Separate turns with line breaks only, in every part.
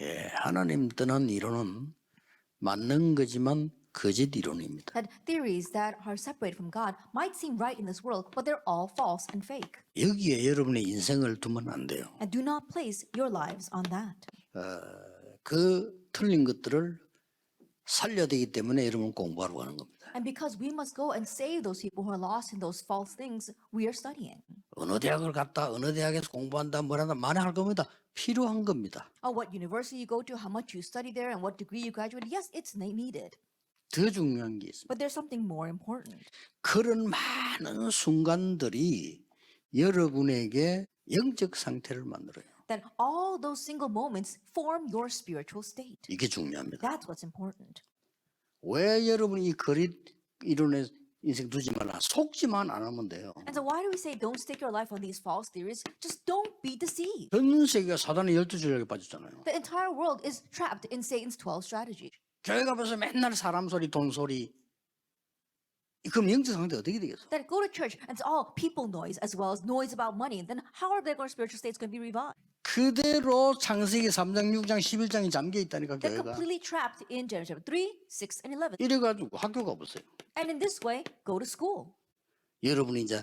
예, 하나님 떠난 이론은 맞는 거지만 거짓 이론입니다.
That theories that are separated from God might seem right in this world, but they're all false and fake.
여기에 여러분의 인생을 두면 안 돼요.
And do not place your lives on that.
그 틀린 것들을 살려야 되기 때문에 여러분 공부하러 가는 겁니다.
And because we must go and save those people who are lost in those false things, we are studying.
어느 대학을 갔다 어느 대학에서 공부한다 뭐한다 만회할 겁니다. 필요한 겁니다.
Oh, what university you go to, how much you study there, and what degree you graduate. Yes, it's needed.
더 중요한 게 있습니다.
But there's something more important.
그런 많은 순간들이 여러분에게 영적 상태를 만들어요.
That all those single moments form your spiritual state.
이게 중요합니다.
That's what's important.
왜 여러분이 이 거짓 이론에 인생 두지 말라 속지만 안 하면 돼요.
And so why do we say don't stake your life on these false theories? Just don't be deceived.
전 세계가 사단의 12전략에 빠졌잖아요.
The entire world is trapped in Satan's 12 strategy.
교회 가면서 맨날 사람 소리 돈 소리 그럼 영적 상태 어떻게 되겠어?
That go to church and it's all people noise as well as noise about money. Then how are their spiritual states going to be revived?
그대로 창세기 3장 6장 11장이 잠겨 있다니까
They're
교회가.
completely trapped in Genesis 3, 6, and 11.
이래가지고 학교 가보세요.
And in this way, go to school.
여러분이 이제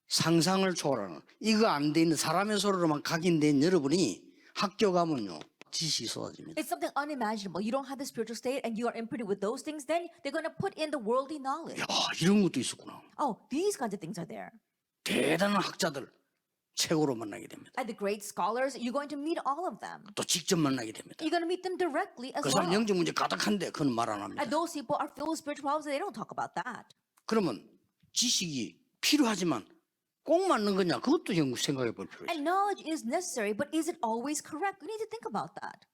상상을 초월하는 이거 안 돼 있는 사람의 소리로만 각인된 여러분이 학교 가면요 지식이 쏟아집니다.
It's something unimaginable. You don't have the spiritual state and you are imprinted with those things, then they're going to put in the worldly knowledge.
야 이런 것도 있었구나.
Oh, these kinds of things are there.
대단한 학자들 최고로 만나게 됩니다.
And the great scholars, you're going to meet all of them.
또 직접 만나게 됩니다.
You're going to meet them directly as
그 사람
well.
영적 문제 가득한데 그건 말 안 합니다.
And those people are filled with spiritual problems, they don't talk about that.
그러면 지식이 필요하지만 꼭 맞는 거냐 그것도 생각해 볼 필요 있어요.
And knowledge is necessary, but is it always correct? We need to think about that.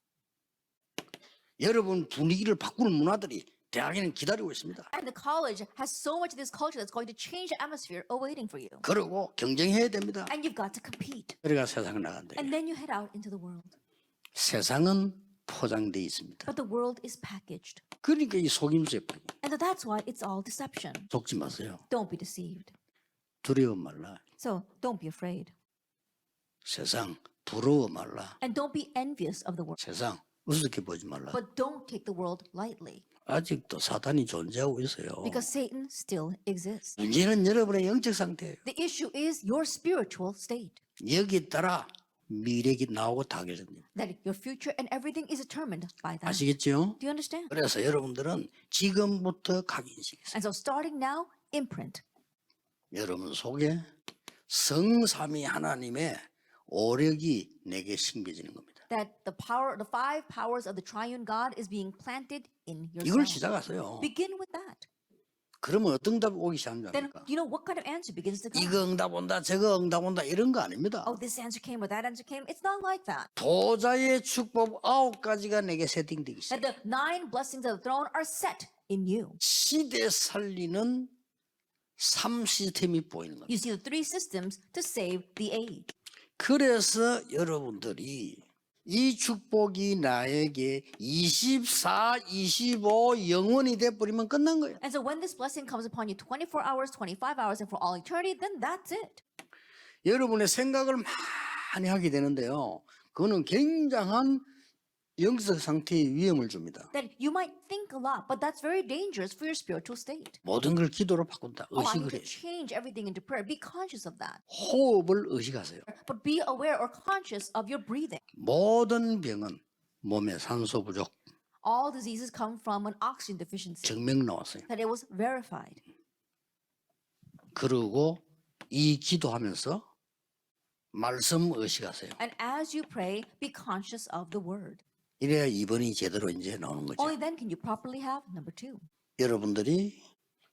여러분 분위기를 바꾸는 문화들이 대학에는 기다리고 있습니다.
And the college has so much of this culture that's going to change the atmosphere awaiting for you.
그리고 경쟁해야 됩니다.
And you've got to compete.
그래가 세상을 나간다.
And then you head out into the world.
세상은 포장돼 있습니다.
But the world is packaged.
그러니까 이 속임수에 빠져.
And so that's why it's all deception.
속지 마세요.
Don't be deceived.
두려워 말라.
So don't be afraid.
세상 부러워 말라.
And don't be envious of the world.
세상 우습게 보지 말라.
But don't take the world lightly.
아직도 사단이 존재하고 있어요.
Because Satan still exists.
문제는 여러분의 영적 상태예요.
The issue is your spiritual state.
여기에 따라 미래가 나오고 다 결정됩니다.
That your future and everything is determined by that.
아시겠죠?
Do you understand?
그래서 여러분들은 지금부터 각인시키세요.
And so starting now, imprint.
여러분 속에 성삼위 하나님의 오력이 내게 심겨지는 겁니다.
That the five powers of the triune God is being planted in
이걸
yourself.
시작하세요.
Begin with that.
그러면 어떤 답이 오기 시작합니까?
Then you know what kind of answer begins to come.
이거 응답 온다 저거 응답 온다 이런 거 아닙니다.
Oh, this answer came or that answer came. It's not like that.
보좌의 축복 9가지가 내게 세팅되기 시작.
That the 9 blessings of the throne are set in you.
시대 살리는 3시스템이 보이는 겁니다.
You see the 3 systems to save the age.
그래서 여러분들이 이 축복이 나에게 24, 25 영원히 돼버리면 끝난 거예요.
And so when this blessing comes upon you 24 hours, 25 hours, and for all eternity, then that's it.
여러분의 생각을 많이 하게 되는데요. 그거는 굉장한 영적 상태의 위험을 줍니다.
That you might think a lot, but that's very dangerous for your spiritual state.
모든 걸 기도로 바꾼다.
Oh, I need
의식을
to
해요.
change everything into prayer. Be conscious of that.
호흡을 의식하세요.
But be aware or conscious of your breathing.
모든 병은 몸에 산소 부족,
All diseases come from an oxygen deficiency.
증명 나왔어요.
That it was verified.
그리고 이 기도하면서 말씀 의식하세요.
And as you pray, be conscious of the word.
이래야 2번이 제대로 이제 나오는 거죠.
Only then can you properly have number 2.
여러분들이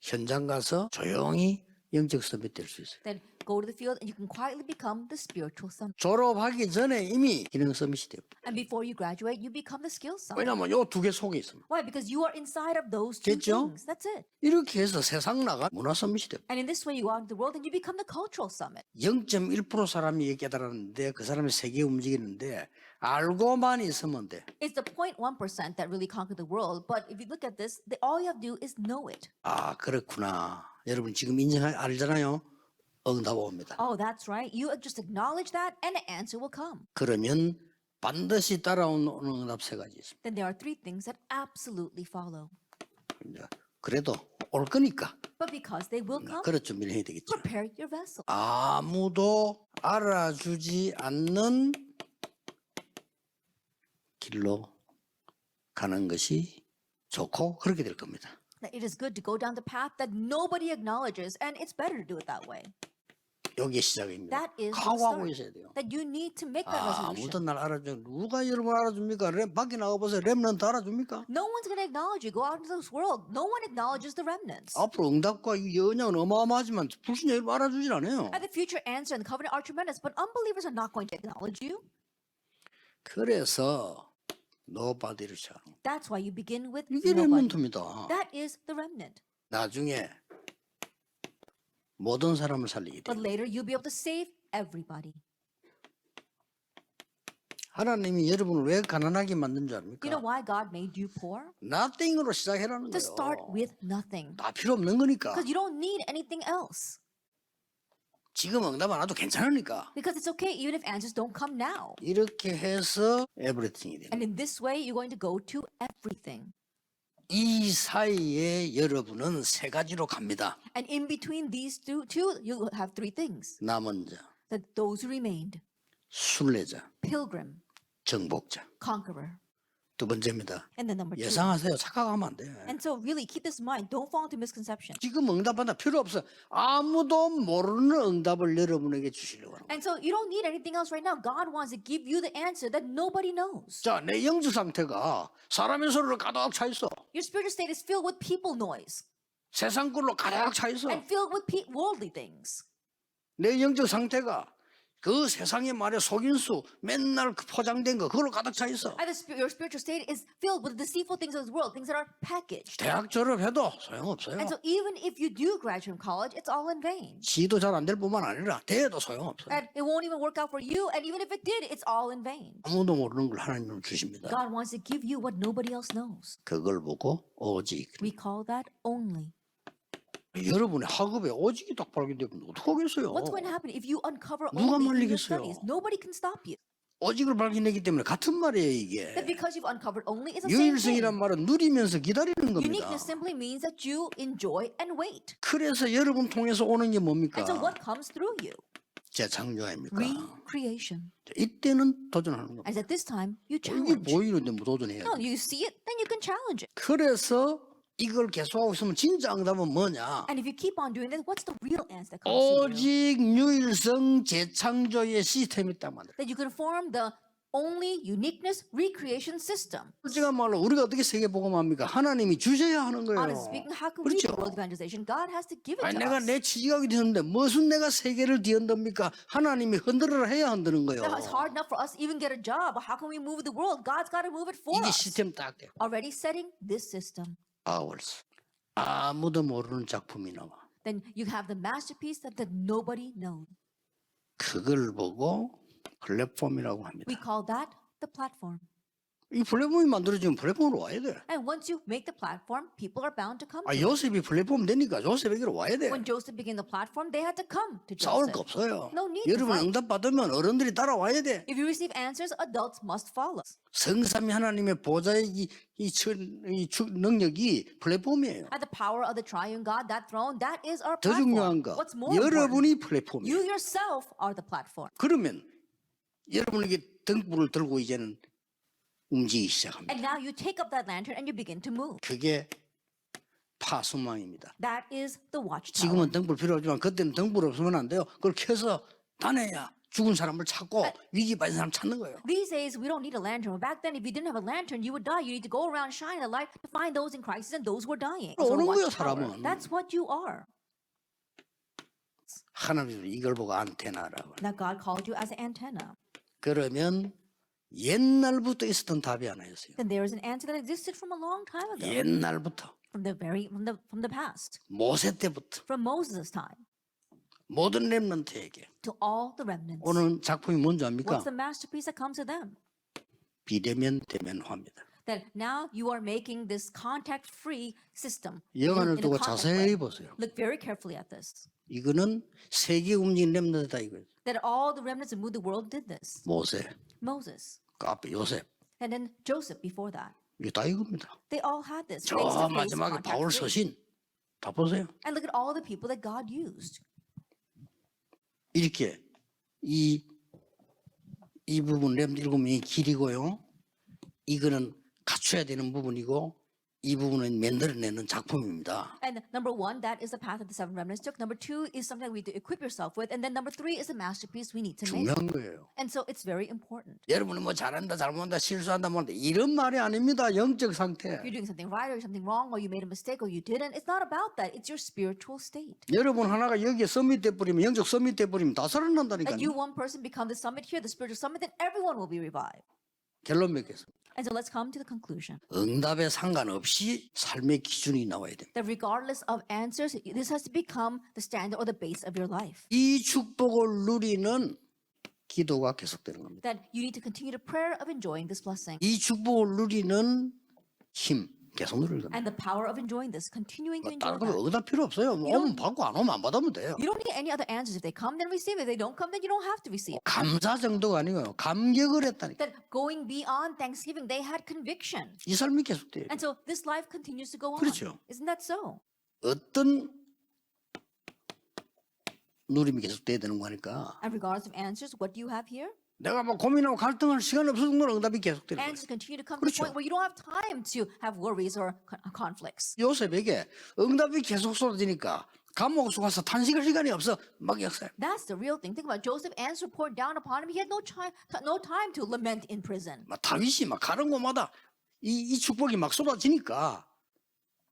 현장 가서 조용히 영적 서밋 될 수 있어요.
Then go to the field and you can quietly become the spiritual summit.
졸업하기 전에 이미 기능 서밋이 돼요.
And before you graduate, you become the skill summit.
왜냐하면 요 두 개 속에 있습니다.
Why? Because you are inside of those 2
됐죠?
things. That's it.
이렇게 해서 세상 나가 문화 서밋이 돼요.
And in this way, you go out into the world and you become the cultural summit.
0.1% 사람이 깨달았는데 그 사람이 세계 움직이는데 알고만 있으면 돼.
It's the 0.1% that really conquered the world. But if you look at this, all you have to do is know it.
아 그렇구나. 여러분 지금 알잖아요. 응답 옵니다.
Oh, that's right. You just acknowledge that and the answer will come.
그러면 반드시 따라오는 응답 세 가지 있습니다.
then there are three things that absolutely follow.
이제 그래도 올 거니까
But because they will come,
그럴 준비를 해야 되겠죠.
prepare your vessel.
아무도 알아주지 않는 길로 가는 것이 좋고 그렇게 될 겁니다.
That it is good to go down the path that nobody acknowledges, and it's better to do it that way.
여기에 시작입니다.
That is the
각오하고
start.
있어야 돼요.
That you need to make that resolution.
아무도 날 알아줘. 누가 여러분 알아줍니까? 밖에 나가보세요. 렘넌트 알아줍니까?
No one's going to acknowledge you. Go out into this world. No one acknowledges the remnants.
앞으로 응답과 이 연약은 어마어마하지만 불신자 여러분 알아주질 않아요.
And the future answer and the covenant are tremendous, but unbelievers are not going to acknowledge you.
그래서 노바디를 시작하는 거예요.
That's why you begin with
이게
nobody.
렘넌트입니다.
That is the remnant.
나중에 모든 사람을 살리게
But
돼요.
later you'll be able to save everybody.
하나님이 여러분을 왜 가난하게 만든 줄
You know
압니까?
why God made you poor?
nothing으로 시작해라는
To start
거예요.
with nothing.
다 필요 없는 거니까.
Because you don't need anything else.
지금 응답 안 와도 괜찮으니까.
Because it's okay even if answers don't come now.
이렇게 해서 에브리팅이 돼요.
And in this way, you're going to go to everything.
이 사이에 여러분은 세 가지로 갑니다.
And in between these two, you have three things.
남은 자,
That those who remained,
순례자,
pilgrim,
정복자.
conqueror.
두 번째입니다.
And then number two.
예상하세요. 착각하면 안 돼.
And so really keep this in mind. Don't fall into misconception.
지금 응답받아 필요 없어. 아무도 모르는 응답을 여러분에게 주시려고 하는 거예요.
And so you don't need anything else right now. God wants to give you the answer that nobody knows.
자, 내 영적 상태가 사람의 소리로 가득 차 있어.
Your spiritual state is filled with people noise
세상 꼴로 가득 차 있어.
and filled with worldly things.
내 영적 상태가 그 세상의 말에 속인수 맨날 그 포장된 거 그걸로 가득 차 있어.
And your spiritual state is filled with the deceitful things of this world, things that are packaged.
대학 졸업해도 소용없어요.
And so even if you do graduate from college, it's all in vain.
지도 잘 안 될 뿐만 아니라 대도 소용없어요.
And it won't even work out for you. And even if it did, it's all in vain.
아무도 모르는 걸 하나님은 주십니다.
God wants to give you what nobody else knows.
그걸 보고 오직.
We call that only.
여러분의 학업에 오직이 딱 발견되면 어떡하겠어요?
What's going to happen if you uncover
누가
only in your
말리겠어요?
studies? Nobody can stop you.
오직을 발견했기 때문에 같은 말이에요 이게.
That because you've uncovered only is the same
유일성이란
thing.
말은 누리면서 기다리는 겁니다.
Uniqueness simply means that you enjoy and wait.
그래서 여러분 통해서 오는 게 뭡니까?
And so what comes through you?
재창조입니까?
Recreation.
이때는 도전하는 겁니다.
And at this time, you
이게
challenge.
보이는데 뭐 도전해야
No,
돼.
you see it, then you can challenge it.
그래서 이걸 계속하고 있으면 진짜 응답은 뭐냐?
And if you keep on doing this, what's the real answer that comes to you?
오직 유일성 재창조의 시스템이 딱 만들어.
That you can form the only uniqueness recreation system.
솔직한 말로 우리가 어떻게 세계 복음합니까? 하나님이 주셔야 하는 거예요.
Honestly speaking, how can we do
그렇죠.
world evangelization? God has to give it
아니
to
내가
us.
내 지각이 되는데 무슨 내가 세계를 뒤흔듭니까? 하나님이 흔들어라 해야 흔드는 거예요.
Now, it's hard enough for us to even get a job, but how can we move the world? God's got to move it for
이게
us.
시스템 딱 돼.
Already setting this system.
Ours. 아무도 모르는 작품이 나와.
Then you have the masterpiece that nobody knows.
그걸 보고 플랫폼이라고 합니다.
We call that the platform.
이 플랫폼이 만들어지면 플랫폼으로 와야 돼.
And once you make the platform, people are bound to come
아,
to it.
요셉이 플랫폼 되니까 요셉에게로 와야 돼.
When Joseph began the platform, they had to come to
싸울
Joseph.
거 없어요.
No need to
여러분
fight.
응답 받으면 어른들이 따라와야 돼.
If you receive answers, adults must follow.
성삼위 하나님의 보좌의 능력이 플랫폼이에요.
At the power of the triune God, that throne, that is our
더 중요한
platform.
거,
What's more important,
여러분이 플랫폼이에요.
you yourself are the platform.
그러면 여러분에게 등불을 들고 이제는 움직이기 시작합니다.
And now you take up that lantern and you begin to move.
그게 파수망입니다.
That is the watchtower.
지금은 등불 필요하지만 그때는 등불 없으면 안 돼요. 그걸 켜서 다녀야 죽은 사람을 찾고 위기 받은 사람 찾는 거예요.
These days, we don't need a lantern. Back then, if you didn't have a lantern, you would die. You need to go around shining the light to find those in crisis and those who are dying. So
오는 거예요,
watchtower.
사람은.
That's what you are.
하나님이 이걸 보고 안테나라고.
Now God called you as an antenna.
그러면 옛날부터 있었던 답이 하나였어요.
Then there is an answer that existed from a long time ago.
옛날부터
From the past.
모세 때부터
From Moses' time.
모든 렘넌트에게
To all the remnants.
오는 작품이 뭔지 압니까?
What's the masterpiece that comes to them?
비대면 대면화입니다.
That now you are making this contact-free system.
영안을
in a
두고
contact
자세히
way.
보세요.
Look very carefully at this.
이거는 세계 움직인 렘넌트다 이거예요.
That all the remnants that moved the world did this.
모세,
Moses,
그 앞에 요셉.
And then Joseph before that.
이게 다 이겁니다.
They all had this
저
face-to-face
마지막에
contact
바울
faith.
서신 다 보세요.
And look at all the people that God used.
이렇게 이 부분 렘 7명이 길이고요. 이거는 갖춰야 되는 부분이고 이 부분은 만들어내는 작품입니다.
And number 1, that is the path that the 7 remnants took. Number 2 is something that we need to equip yourself with. And then number 3 is a masterpiece we need to make.
중요한 거예요.
And so it's very important.
여러분이 뭐 잘한다, 잘못한다, 실수한다, 뭐한다 이런 말이 아닙니다. 영적 상태.
If you're doing something right or something wrong or you made a mistake or you didn't, it's not about that. It's your spiritual state.
여러분 하나가 여기에 서밋돼 버리면 영적 서밋돼 버리면 다 살아난다니까요.
That you one person become the summit here, the spiritual summit, then everyone will be revived.
결론 맺겠습니다.
And so let's come to the conclusion.
응답에 상관없이 삶의 기준이 나와야 됩니다.
That regardless of answers, this has to become the standard or the base of your life.
이 축복을 누리는 기도가 계속되는 겁니다.
That you need to continue the prayer of enjoying this blessing.
이 축복을 누리는 힘 계속 누릴 겁니다.
And the power of enjoying this, continuing to enjoy
다른 거
that.
응답 필요 없어요. 오면 받고 안 오면 안 받으면 돼요.
You don't need any other answers. If they come, then receive. If they don't come, then you don't have to receive.
감사 정도가 아니고요. 감격을 했다니까.
That going beyond Thanksgiving, they had conviction.
이 삶이 계속돼요.
And so this life continues to go on.
그렇죠.
Isn't that so?
어떤 누림이 계속돼야 되는 거니까
And regardless of answers, what do you have here?
내가 막 고민하고 갈등할 시간 없을 정도로 응답이 계속되는 거예요.
Answers continue to come to the
그렇죠.
point where you don't have time to have worries or conflicts.
요셉에게 응답이 계속 쏟아지니까 감옥에 가서 탄식할 시간이 없어 막 역사해.
That's the real thing. Think about Joseph. Answer poured down upon him. He had no time to lament in prison.
막 다윗이 막 가는 곳마다 이 축복이 막 쏟아지니까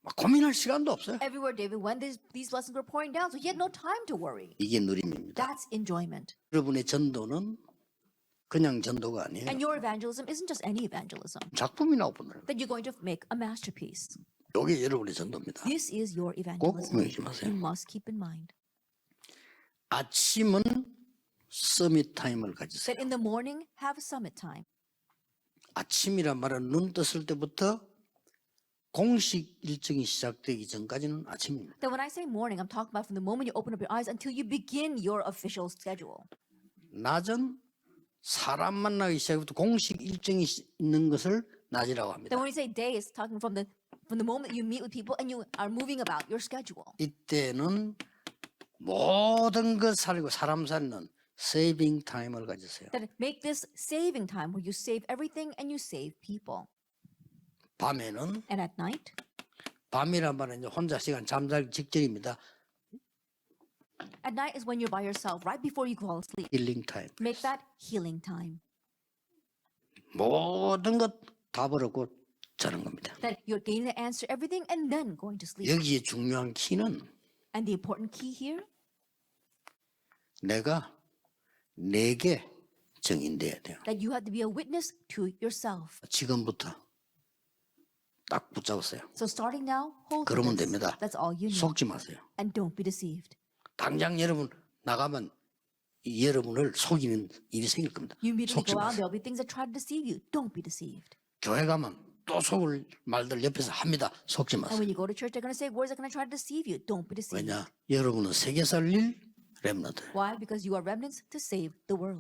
막 고민할 시간도 없어요.
Everywhere David went, these blessings were pouring down, so he had no time to worry.
이게 누림입니다.
That's enjoyment.
여러분의 전도는 그냥 전도가 아니에요.
And your evangelism isn't just any evangelism.
작품이 나오거든요.
That you're going to make a masterpiece.
이게 여러분의 전도입니다.
This is your
꼭
evangelism.
기억하지 마세요.
You must keep in mind
아침은 서밋 타임을 가지세요.
that in the morning, have a summit time.
아침이란 말은 눈 떴을 때부터 공식 일정이 시작되기 전까지는 아침입니다.
That when I say morning, I'm talking about from the moment you open up your eyes until you begin your official schedule.
낮은 사람 만나기 시작부터 공식 일정이 있는 것을 낮이라고 합니다.
Then when we say day, it's talking from the moment you meet with people and you are moving about your schedule.
이때는 모든 것 살고 사람 살는 세이빙 타임을 가지세요.
That make this saving time where you save everything and you save people.
밤에는
And at night,
밤이란 말은 이제 혼자 시간 잠자기 직전입니다.
at night is when you're by yourself, right before you fall asleep.
힐링 타임.
Make that healing time.
모든 것 다 버렸고 자는 겁니다.
That you're getting to answer everything and then going to sleep.
여기에 중요한 키는
And the important key here,
내가 내게 정인돼야 돼요.
that you have to be a witness to yourself.
지금부터 딱 붙잡으세요.
So starting now, hold to
그러면
this.
됩니다.
That's all you need.
속지 마세요.
And don't be deceived.
당장 여러분 나가면 여러분을 속이는 일이 생길 겁니다.
You immediately
속지
go out,
마세요.
there'll be things that try to deceive you. Don't be deceived.
교회 가면 또 속을 말들 옆에서 합니다. 속지
And
마세요.
when you go to church, they're going to say words that are going to try to deceive you. Don't be deceived.
왜냐? 여러분은 세계 살릴 렘넌트.
Why? Because you are remnants to save the world.